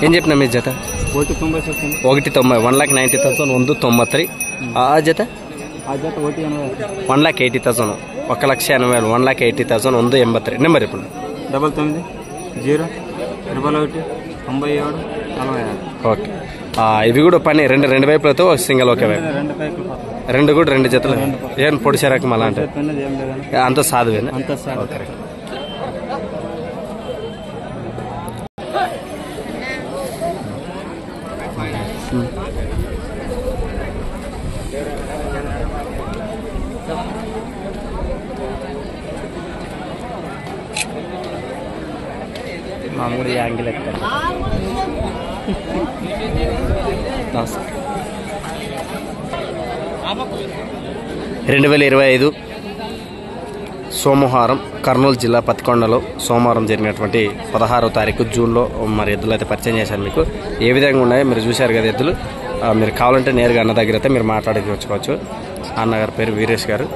ఏం చెప్పినా మీ జత 1,90 1,90,000 ಒಂದು 93 ఆ జత 1,80,000 1,80,000 1,80,000 ಒಂದು 83 నెంబర్ ఇప్పుడు 99 ఓకే ఇవి కూడా పని రెండు వైపులతో సింగిల్ ఒకే వైపు రెండు కూడా రెండు జతలు ఏం పొడిచే రకం అలా అంటే అంత సాధువేనా ఓకే మామూలు యాంగిల్ ఎక్కడ 2025 సోమవారం కర్నూలు జిల్లా పత్తికొండలో సోమవారం జరిగినటువంటి 16వ తారీఖు జూన్లో మరి ఎద్దులు అయితే పరిచయం చేశాను మీకు. ఏ విధంగా ఉన్నాయో మీరు చూశారు కదా ఎద్దులు. మీరు కావాలంటే నేరుగా అన్న దగ్గర అయితే మీరు మాట్లాడి వచ్చుకోవచ్చు. అన్నగారి పేరు వీరేష్ గారు.